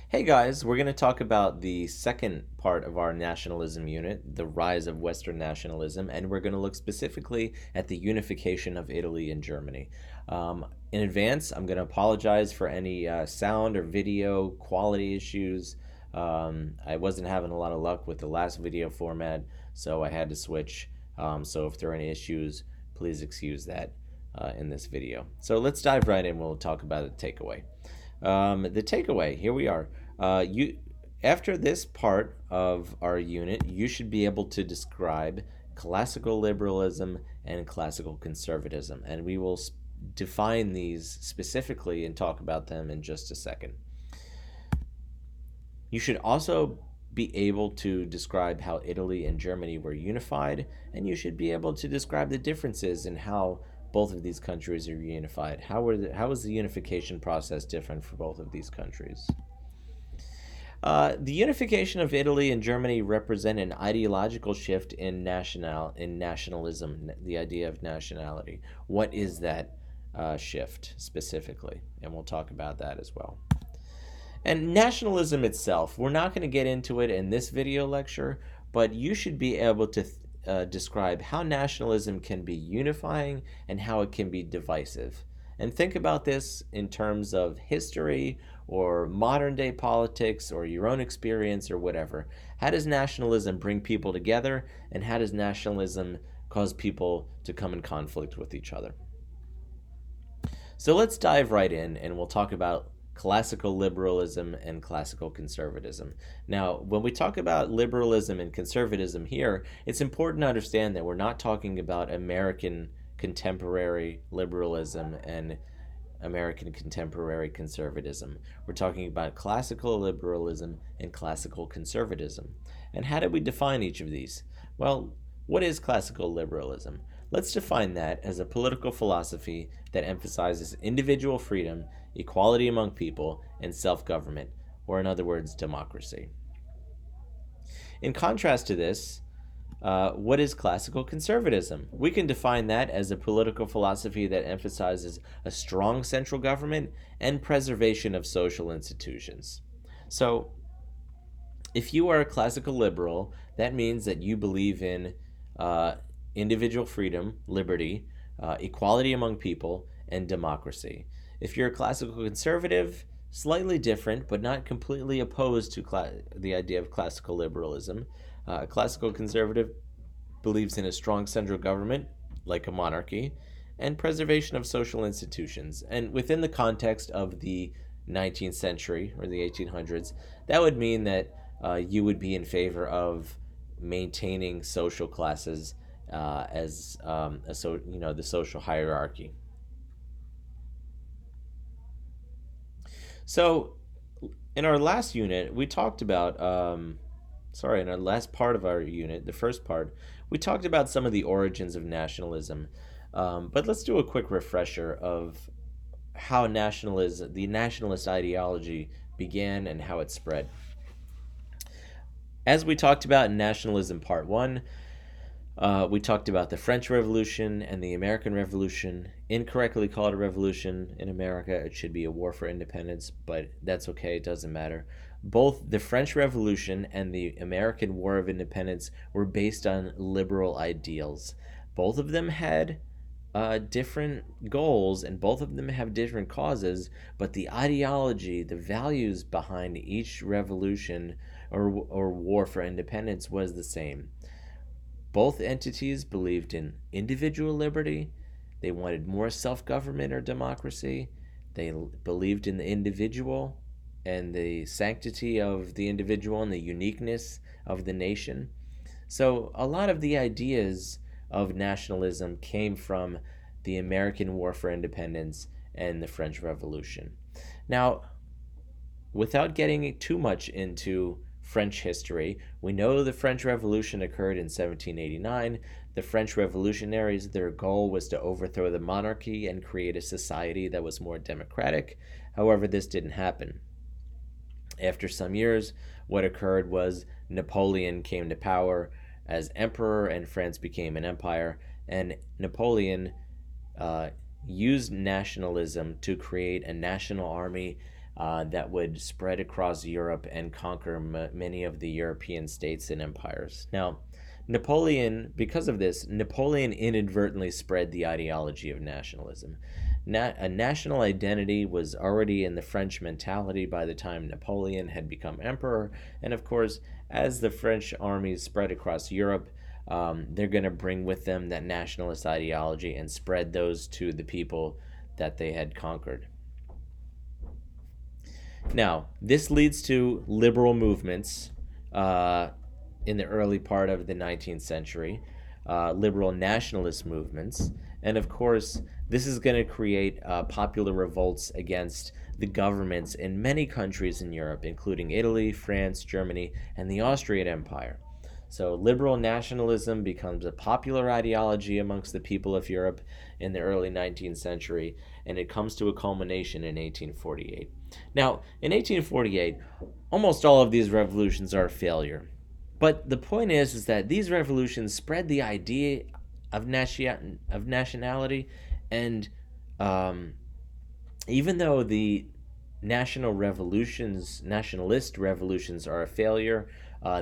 Hey guys, we're going to talk about the second part of our nationalism unit, the rise of Western nationalism, and we're going to look specifically at the unification of Italy and Germany. In advance, I'm going to apologize for any sound or video quality issues. I wasn't having a lot of luck with the last video format, so I had to switch. So if there are any issues, please excuse that in this video. So let's dive right in. We'll talk about the takeaway. The takeaway, here we are. You After this part of our unit, you should be able to describe classical liberalism and classical conservatism, and we will define these specifically and talk about them in just a second. You should also be able to describe how Italy and Germany were unified, and you should be able to describe the differences in how both of these countries are unified. How was the unification process different for both of these countries? The unification of Italy and Germany represent an ideological shift in nationalism, the idea of nationality. What is that shift specifically? And we'll talk about that as well. And nationalism itself, we're not going to get into it in this video lecture, but you should be able to describe how nationalism can be unifying and how it can be divisive. And think about this in terms of history or modern day politics or your own experience or whatever. How does nationalism bring people together, and how does nationalism cause people to come in conflict with each other? So let's dive right in and we'll talk about classical liberalism and classical conservatism. Now, when we talk about liberalism and conservatism here, it's important to understand that we're not talking about American contemporary liberalism and American contemporary conservatism. We're talking about classical liberalism and classical conservatism. And how do we define each of these? Well, what is classical liberalism? Let's define that as a political philosophy that emphasizes individual freedom, equality among people, and self-government, or in other words, democracy. In contrast to this, what is classical conservatism? We can define that as a political philosophy that emphasizes a strong central government and preservation of social institutions. So, if you are a classical liberal, that means that you believe in individual freedom, liberty, equality among people, and democracy. If you're a classical conservative, slightly different, but not completely opposed to the idea of classical liberalism. A classical conservative believes in a strong central government, like a monarchy, and preservation of social institutions. And within the context of the 19th century or the 1800s, that would mean that you would be in favor of maintaining social classes the social hierarchy. So, in our last unit, we talked about, in our last part of our unit, the first part, we talked about some of the origins of nationalism. But let's do a quick refresher of how the nationalist ideology began and how it spread. As we talked about in Nationalism Part 1, we talked about the French Revolution and the American Revolution. Incorrectly called a revolution in America. It should be a war for independence, but that's okay. It doesn't matter. Both the French Revolution and the American War of Independence were based on liberal ideals. Both of them had different goals, and both of them have different causes, but the ideology, the values behind each revolution or war for independence was the same. Both entities believed in individual liberty. They wanted more self-government or democracy. They believed in the individual and the sanctity of the individual and the uniqueness of the nation. So a lot of the ideas of nationalism came from the American War for Independence and the French Revolution. Now, without getting too much into French history, we know the French Revolution occurred in 1789. The French revolutionaries, their goal was to overthrow the monarchy and create a society that was more democratic. However, this didn't happen. After some years, what occurred was Napoleon came to power as emperor and France became an empire, and Napoleon used nationalism to create a national army that would spread across Europe and conquer many of the European states and empires. Now, Napoleon, because of this, Napoleon inadvertently spread the ideology of nationalism. A national identity was already in the French mentality by the time Napoleon had become emperor, and of course, as the French armies spread across Europe, they're going to bring with them that nationalist ideology and spread those to the people that they had conquered. Now, this leads to liberal movements in the early part of the 19th century, liberal nationalist movements, and of course, this is going to create popular revolts against the governments in many countries in Europe, including Italy, France, Germany, and the Austrian Empire. So liberal nationalism becomes a popular ideology amongst the people of Europe in the early 19th century, and it comes to a culmination in 1848. Now, in 1848, almost all of these revolutions are a failure. But the point is that these revolutions spread the idea of nationality, and even though the nationalist revolutions are a failure,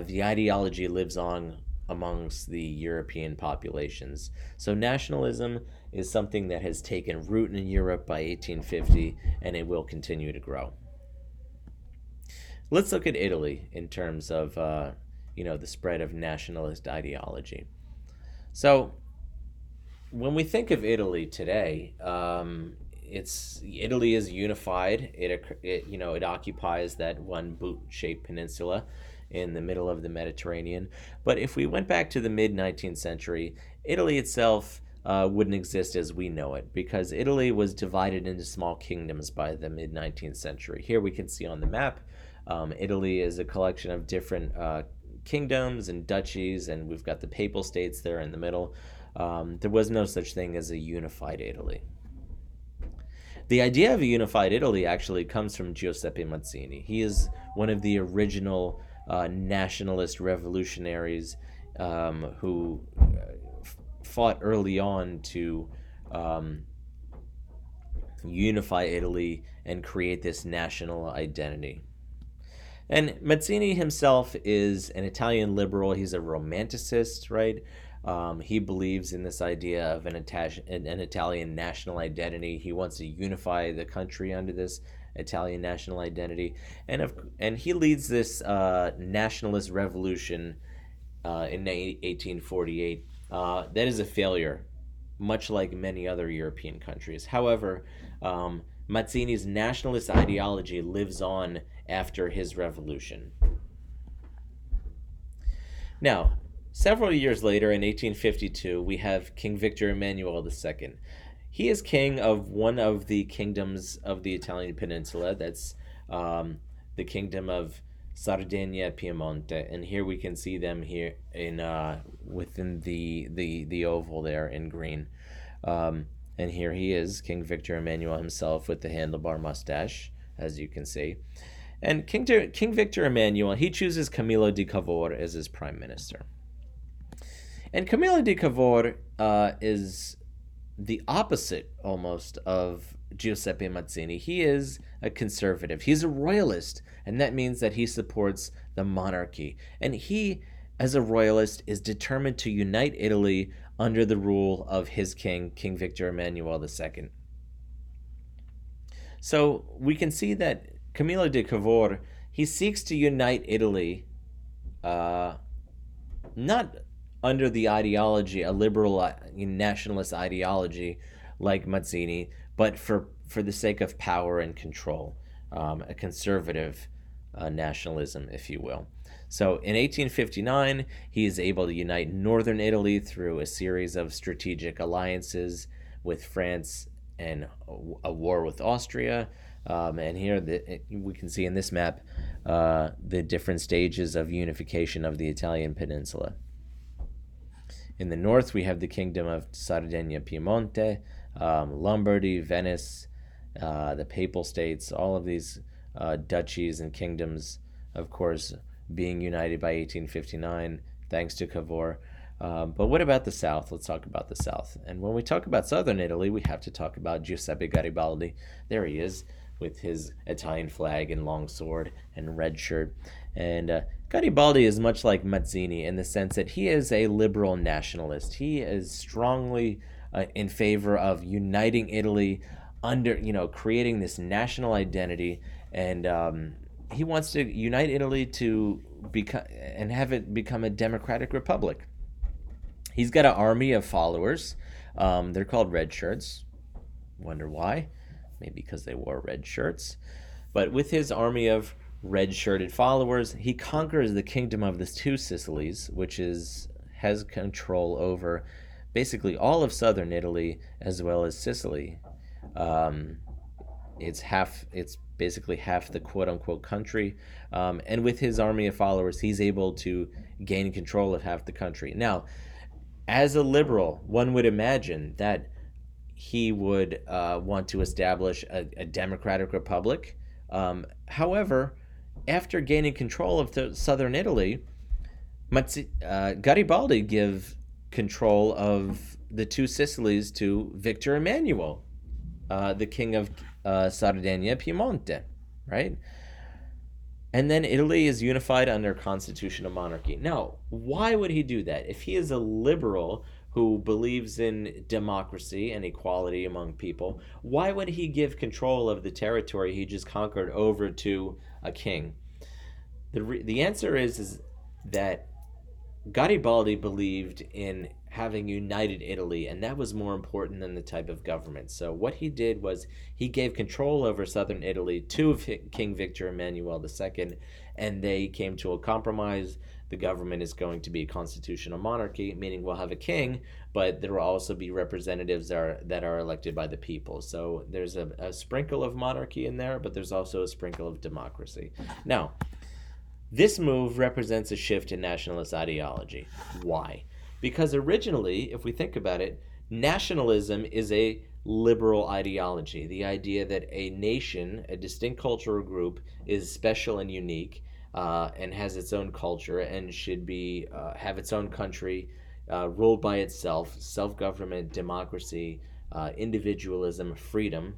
the ideology lives on amongst the European populations. So nationalism is something that has taken root in Europe by 1850, and it will continue to grow. Let's look at Italy in terms of the spread of nationalist ideology. So when we think of Italy today, Italy is unified. It occupies that one boot-shaped peninsula in the middle of the Mediterranean. But if we went back to the mid-19th century, Italy itself wouldn't exist as we know it, because Italy was divided into small kingdoms by the mid-19th century. Here we can see on the map, Italy is a collection of different kingdoms and duchies, and we've got the papal states there in the middle. There was no such thing as a unified Italy. The idea of a unified Italy actually comes from Giuseppe Mazzini. He is one of the original nationalist revolutionaries who fought early on to unify Italy and create this national identity. And Mazzini himself is an Italian liberal. He's a romanticist, right? He believes in this idea of an Italian national identity. He wants to unify the country under this Italian national identity, and he leads this nationalist revolution in 1848. That is a failure, much like many other European countries. However, Mazzini's nationalist ideology lives on after his revolution. Now, several years later, in 1852, we have King Victor Emmanuel II. He is king of one of the kingdoms of the Italian peninsula. That's the kingdom of Sardinia Piemonte, and here we can see them here in within the oval there in green. And here he is, King Victor Emmanuel himself, with the handlebar mustache, as you can see. And King Victor Emmanuel, he chooses Camillo di Cavour as his prime minister. And Camillo di Cavour is the opposite, almost, of Giuseppe Mazzini. He is a conservative. He's a royalist, and that means that he supports the monarchy. And he, as a royalist, is determined to unite Italy under the rule of his king, King Victor Emmanuel II. So we can see that Camillo di Cavour, he seeks to unite Italy, not under the ideology, a liberal nationalist ideology like Mazzini, but for the sake of power and control, a conservative nationalism, if you will. So in 1859, he is able to unite northern Italy through a series of strategic alliances with France and a war with Austria. And here we can see in this map the different stages of unification of the Italian peninsula. In the north, we have the kingdom of Sardinia Piemonte, Lombardy, Venice, the Papal States, all of these duchies and kingdoms, of course, being united by 1859, thanks to Cavour. But what about the south? Let's talk about the south. And when we talk about southern Italy, we have to talk about Giuseppe Garibaldi. There he is, with his Italian flag and long sword and red shirt. And Garibaldi is much like Mazzini in the sense that he is a liberal nationalist. He is strongly in favor of uniting Italy under, creating this national identity, and he wants to unite Italy to become and have it become a democratic republic. He's got an army of followers. They're called red shirts. Wonder why? Maybe because they wore red shirts. But with his army of red shirted followers, he conquers the kingdom of the two Sicilies, which has control over basically all of southern Italy as well as Sicily. Um, it's basically half the quote unquote country. And with his army of followers, he's able to gain control of half the country. Now, as a liberal, one would imagine that he would want to establish a democratic republic. However, after gaining control of southern Italy, Garibaldi give control of the two Sicilies to Victor Emmanuel, the king of Sardinia, Piemonte, right? And then Italy is unified under constitutional monarchy. Now, why would he do that? If he is a liberal who believes in democracy and equality among people, why would he give control of the territory he just conquered over to a king? The answer is that Garibaldi believed in having united Italy, and that was more important than the type of government. So what he did was he gave control over southern Italy to King Victor Emmanuel II, and they came to a compromise. The government is going to be a constitutional monarchy, meaning we'll have a king, but there will also be representatives that are elected by the people. So there's a sprinkle of monarchy in there, but there's also a sprinkle of democracy. Now, this move represents a shift in nationalist ideology. Why? Because originally, if we think about it, nationalism is a liberal ideology. The idea that a nation, a distinct cultural group, is special and unique, and has its own culture and should be have its own country, ruled by itself, self-government, democracy, individualism, freedom.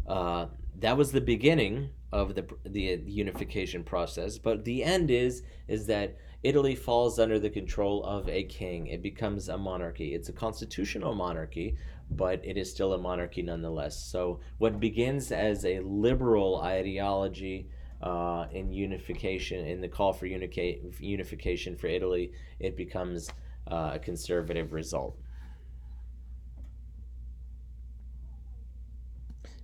That was the beginning of the unification process, but the end is that Italy falls under the control of a king. It becomes a monarchy. It's a constitutional monarchy, but it is still a monarchy nonetheless. So what begins as a liberal ideology in unification, in the call for unification for Italy, it becomes a conservative result.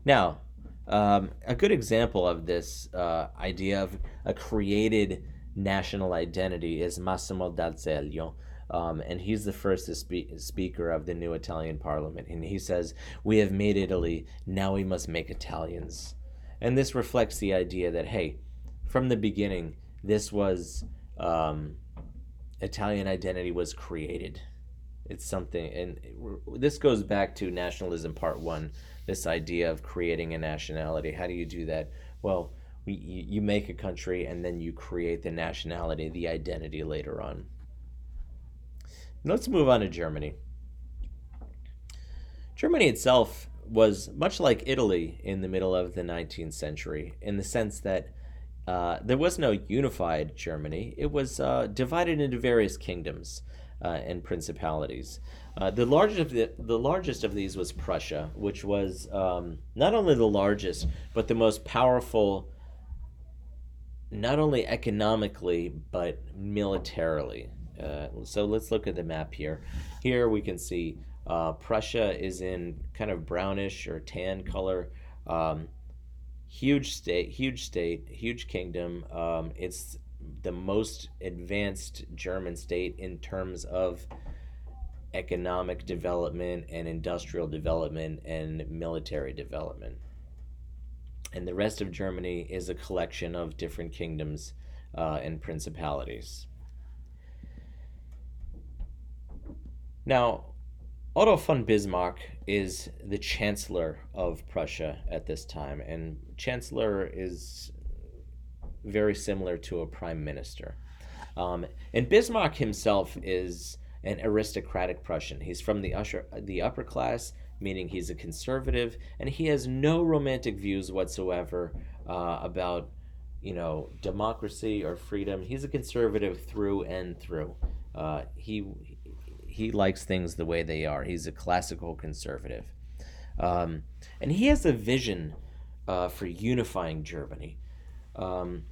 Now, a good example of this idea of a created national identity is Massimo d'Azeglio. And he's the first speaker of the new Italian parliament. And he says, "We have made Italy, now we must make Italians." And this reflects the idea that, hey, from the beginning, this was Italian identity was created. It's something, and this goes back to nationalism part one, this idea of creating a nationality. How do you do that? Well, you make a country and then you create the nationality, the identity later on. Let's move on to Germany. Germany itself was much like Italy in the middle of the 19th century in the sense that there was no unified Germany. It was divided into various kingdoms and principalities. The largest of these was Prussia, which was not only the largest, but the most powerful, not only economically, but militarily. So let's look at the map here. Here we can see Prussia is in kind of brownish or tan color. Huge state, huge kingdom. It's the most advanced German state in terms of economic development and industrial development and military development. And the rest of Germany is a collection of different kingdoms and principalities. Now, Otto von Bismarck is the Chancellor of Prussia at this time, and Chancellor is very similar to a Prime Minister. And Bismarck himself is an aristocratic Prussian. He's from the upper class, meaning he's a conservative, and he has no romantic views whatsoever about, democracy or freedom. He's a conservative through and through. He likes things the way they are. He's a classical conservative, um, and he has a vision for unifying Germany. Um,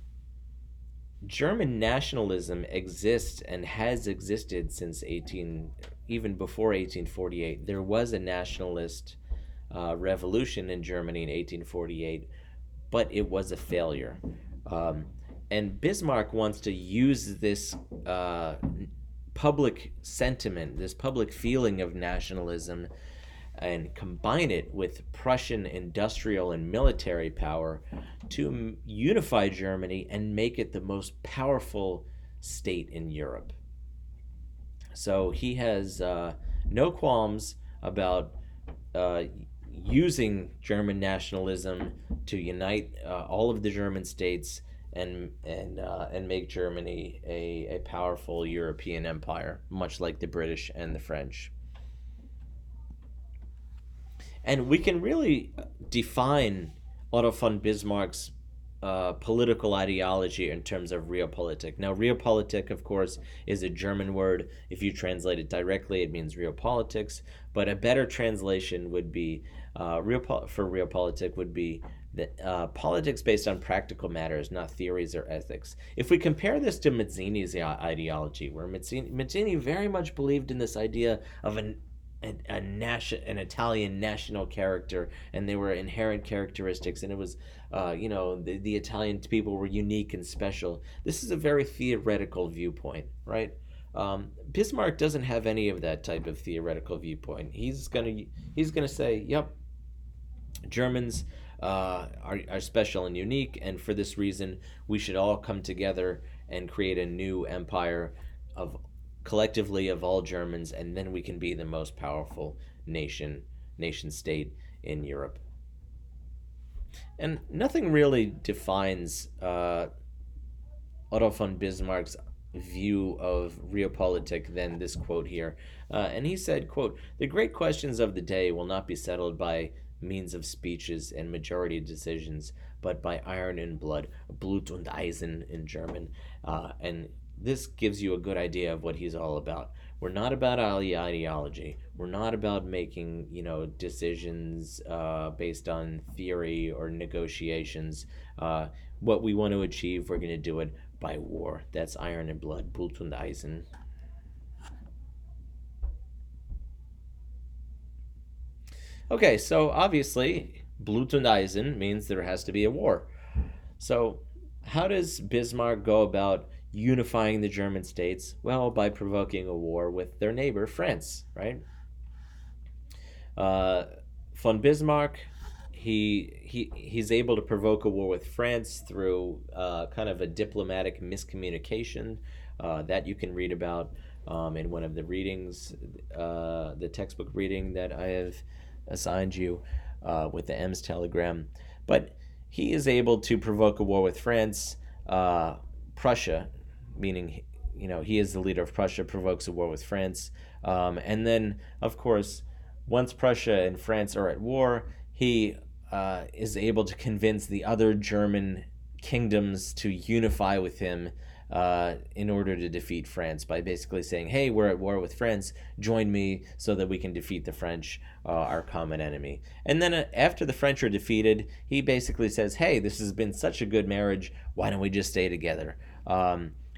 German nationalism exists and has existed since even before 1848. There was a nationalist revolution in Germany in 1848, but it was a failure. Um, and Bismarck wants to use this public sentiment, this public feeling of nationalism, and combine it with Prussian industrial and military power to unify Germany and make it the most powerful state in Europe. So he has no qualms about uh, using German nationalism to unite all of the German states and make Germany a powerful European empire, much like the British and the French. And we can really define Otto von Bismarck's political ideology in terms of realpolitik. Now, realpolitik, of course, is a German word. If you translate it directly, it means real politics. But a better translation would be for realpolitik would be that politics based on practical matters, not theories or ethics. If we compare this to Mazzini's ideology, where Mazzini very much believed in this idea of an Italian national character, and there were inherent characteristics, and it was, the Italian people were unique and special. This is a very theoretical viewpoint, right? Bismarck doesn't have any of that type of theoretical viewpoint. He's gonna say, "Yep, Germans are special and unique, and for this reason, we should all come together and create a new empire of collectively of all Germans, and then we can be the most powerful nation state in Europe." And nothing really defines Otto von Bismarck's view of realpolitik than this quote here. And he said, quote, "The great questions of the day will not be settled by means of speeches and majority decisions, but by iron and blood, Blut und Eisen in German." And this gives you a good idea of what he's all about. We're not about ideology. We're not about making, decisions based on theory or negotiations. What we want to achieve, we're going to do it by war. That's iron and blood, Blut und Eisen. Okay, so obviously, Blut und Eisen means there has to be a war. So, how does Bismarck go about unifying the German states? Well, by provoking a war with their neighbor, France, right? Uh, von Bismarck, he's able to provoke a war with France through kind of a diplomatic miscommunication that you can read about in one of the readings, the textbook reading that I have assigned you with the Ems telegram. But he is able to provoke a war with France. Prussia, meaning, he is the leader of Prussia, provokes a war with France. And then, of course, once Prussia and France are at war, he is able to convince the other German kingdoms to unify with him in order to defeat France by basically saying, "Hey, we're at war with France. Join me so that we can defeat the French, our common enemy." And then after the French are defeated, he basically says, "Hey, this has been such a good marriage. Why don't we just stay together?"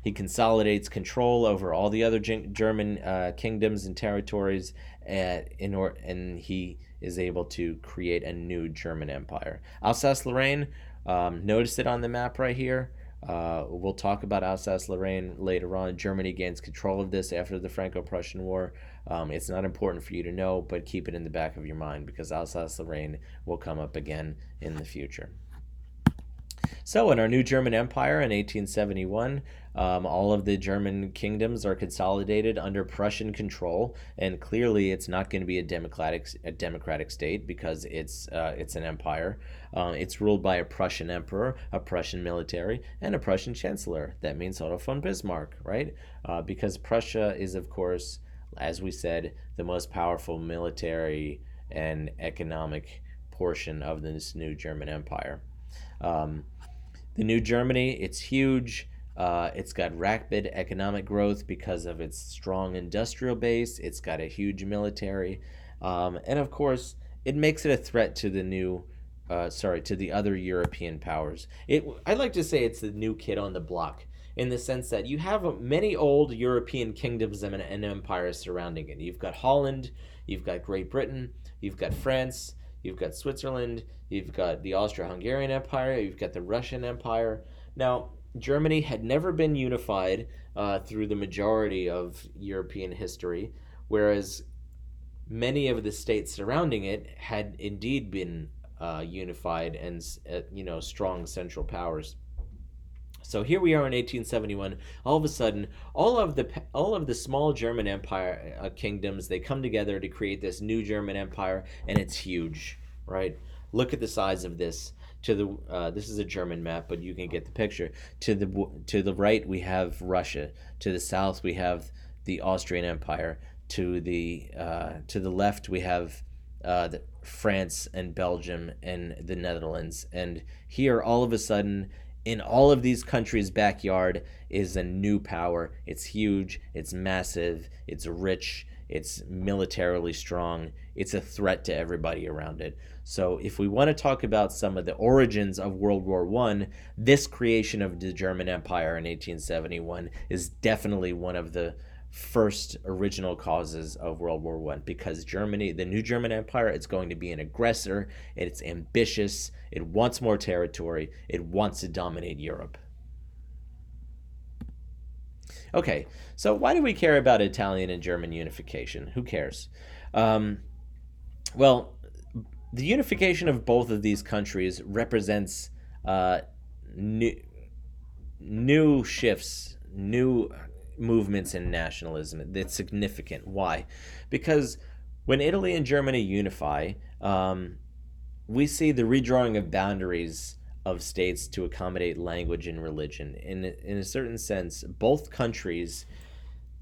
He consolidates control over all the other German kingdoms and territories, and he is able to create a new German empire. Alsace-Lorraine, notice it on the map right here. We'll talk about Alsace-Lorraine later on. Germany gains control of this after the Franco-Prussian War. It's not important for you to know, but keep it in the back of your mind because Alsace-Lorraine will come up again in the future. So, in our new German Empire in 1871, all of the German kingdoms are consolidated under Prussian control, and clearly, it's not going to be a democratic state because it's an empire. It's ruled by a Prussian emperor, a Prussian military, and a Prussian chancellor. That means Otto von Bismarck, right? Because Prussia is, of course, as we said, the most powerful military and economic portion of this new German Empire. Um, the new Germany, it's huge. It's got rapid economic growth because of its strong industrial base. It's got a huge military, and of course, it makes it a threat to the to the other European powers. I like to say it's the new kid on the block in the sense that you have many old European kingdoms and empires surrounding it. You've got Holland, you've got Great Britain, you've got France, you've got Switzerland, you've got the Austro-Hungarian Empire, you've got the Russian Empire. Now, Germany had never been unified through the majority of European history, whereas many of the states surrounding it had indeed been unified and strong central powers. So here we are in 1871. All of a sudden, all of the small German Empire kingdoms, they come together to create this new German Empire, and it's huge, right? Look at the size of this. This is a German map, but you can get the picture. To the right we have Russia. To the south we have the Austrian Empire. To the left we have France and Belgium and the Netherlands. And here, all of a sudden, in all of these countries' backyard is a new power. It's huge, it's massive, it's rich, it's militarily strong, it's a threat to everybody around it. So if we want to talk about some of the origins of World War I, this creation of the German Empire in 1871 is definitely one of the first original causes of World War I, because Germany, the new German Empire, it's going to be an aggressor, it's ambitious, it wants more territory, it wants to dominate Europe. Okay, so why do we care about Italian and German unification? Who cares? Um, well, the unification of both of these countries represents uh, new, new shifts, new movements in nationalism. It's significant. Why? Because when Italy and Germany unify, we see the redrawing of boundaries of states to accommodate language and religion. In a certain sense, both countries,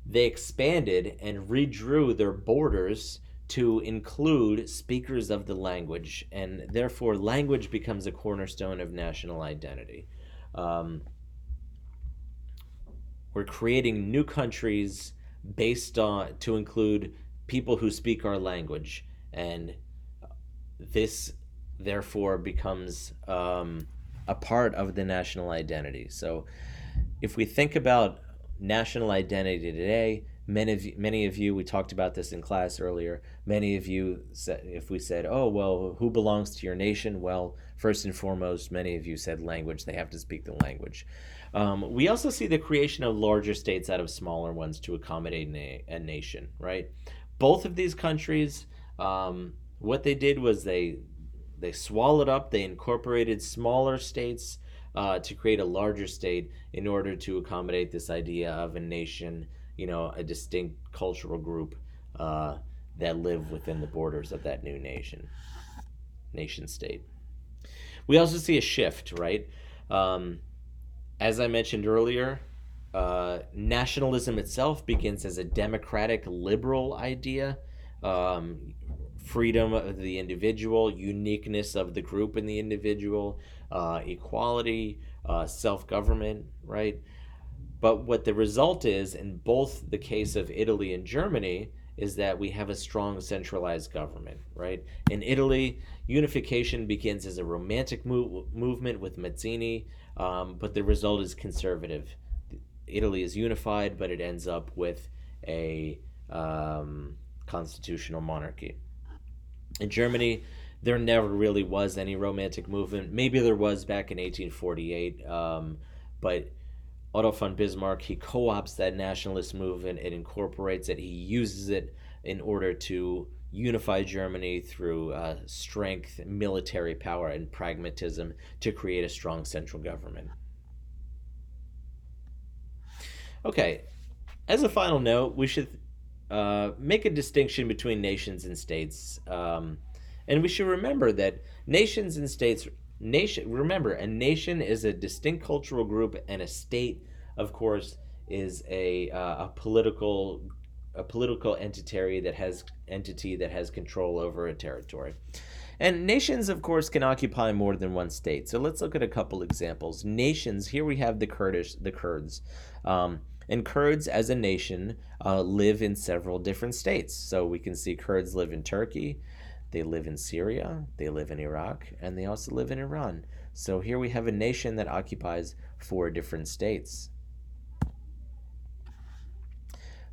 they expanded and redrew their borders to include speakers of the language, and therefore language becomes a cornerstone of national identity. Um, we're creating new countries based on to include people who speak our language, and this therefore becomes a part of the national identity. So if we think about national identity today, many of you, we talked about this in class earlier, many of you said, if we said, oh, well, who belongs to your nation? Well, first and foremost, many of you said language. They have to speak the language. We also see the creation of larger states out of smaller ones to accommodate a nation, right? Both of these countries, what they did was they swallowed up, they incorporated smaller states to create a larger state in order to accommodate this idea of a nation, a distinct cultural group that live within the borders of that new nation state. We also see a shift, right? As I mentioned earlier, nationalism itself begins as a democratic liberal idea. Freedom of the individual, uniqueness of the group and the individual, equality, self-government, right? But what the result is, in both the case of Italy and Germany, is that we have a strong centralized government, right? In Italy, unification begins as a romantic movement with Mazzini, but the result is conservative. Italy is unified, but it ends up with a constitutional monarchy. In Germany, there never really was any romantic movement. Maybe there was back in 1848, but Otto von Bismarck, he co-opts that nationalist movement and incorporates it. He uses it in order to unify Germany through strength, military power, and pragmatism to create a strong central government. Okay, as a final note, we should make a distinction between nations and states. And we should remember that nations and states, remember, a nation is a distinct cultural group, and a state, of course, is a political a political entity that has control over a territory. And nations, of course, can occupy more than one state. So let's look at a couple examples. Nations. Here we have the Kurds, and Kurds as a nation live in several different states. So we can see Kurds live in Turkey, they live in Syria, they live in Iraq, and they also live in Iran. So here we have a nation that occupies four different states.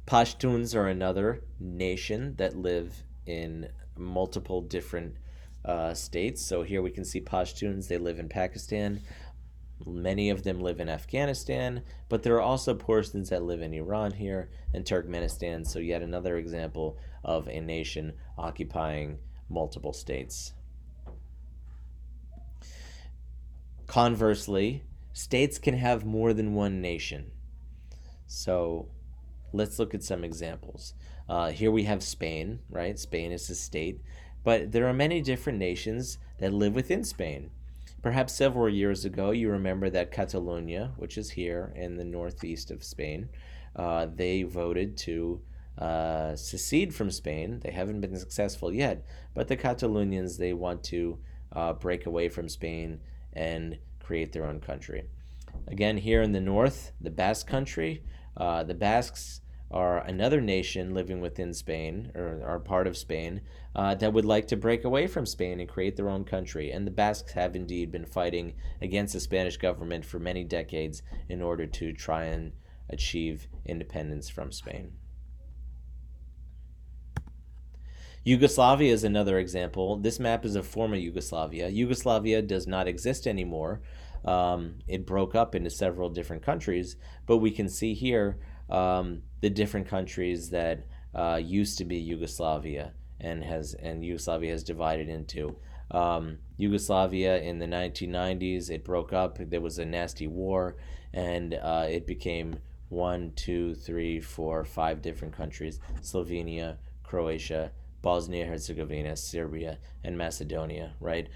Pashtuns are another nation that live in multiple different states. So here we can see Pashtuns, they live in Pakistan. Many of them live in Afghanistan, but there are also portions that live in Iran here and Turkmenistan. So, yet another example of a nation occupying multiple states. Conversely, states can have more than one nation. So, let's look at some examples. Here we have Spain, right? Spain is a state, but there are many different nations that live within Spain. Perhaps several years ago, you remember that Catalonia, which is here in the northeast of Spain, they voted to secede from Spain. They haven't been successful yet, but the Catalonians, they want to break away from Spain and create their own country. Again, here in the north, the Basque country, the Basques are another nation living within Spain, or are part of Spain, that would like to break away from Spain and create their own country. And the Basques have indeed been fighting against the Spanish government for many decades in order to try and achieve independence from Spain. Yugoslavia is another example. This map is of former Yugoslavia. Yugoslavia does not exist anymore. It broke up into several different countries, but we can see here the different countries that used to be Yugoslavia and Yugoslavia has divided into. Yugoslavia in the 1990s, it broke up. There was a nasty war, and it became 1, 2, 3, 4, 5 different countries: Slovenia, Croatia, Bosnia Herzegovina, Serbia, and Macedonia, right?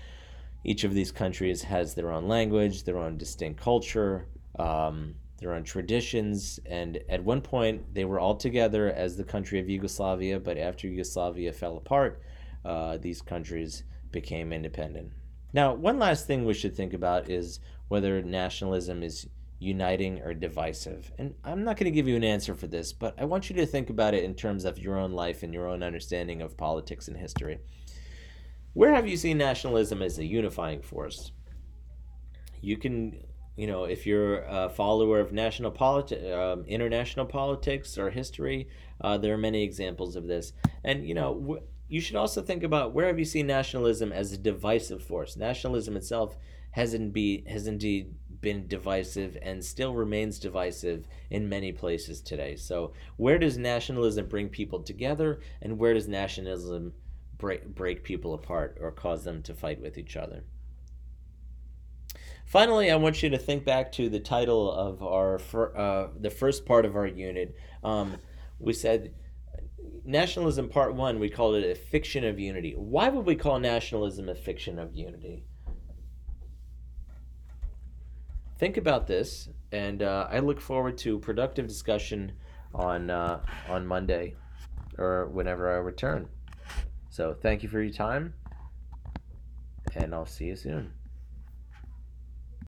Each of these countries has their own language, their own distinct culture, their own traditions, and at one point they were all together as the country of Yugoslavia, but after Yugoslavia fell apart, these countries became independent. Now, one last thing we should think about is whether nationalism is uniting or divisive. And I'm not going to give you an answer for this, but I want you to think about it in terms of your own life and your own understanding of politics and history. Where have you seen nationalism as a unifying force? You can, if you're a follower of international politics or history, there are many examples of this. And, you should also think about, where have you seen nationalism as a divisive force? Nationalism itself has indeed been divisive and still remains divisive in many places today. So where does nationalism bring people together, and where does nationalism break people apart or cause them to fight with each other? Finally, I want you to think back to the title of the first part of our unit. We said nationalism part 1, we called it a fiction of unity. Why would we call nationalism a fiction of unity? Think about this, and I look forward to productive discussion on Monday or whenever I return. So thank you for your time, and I'll see you soon.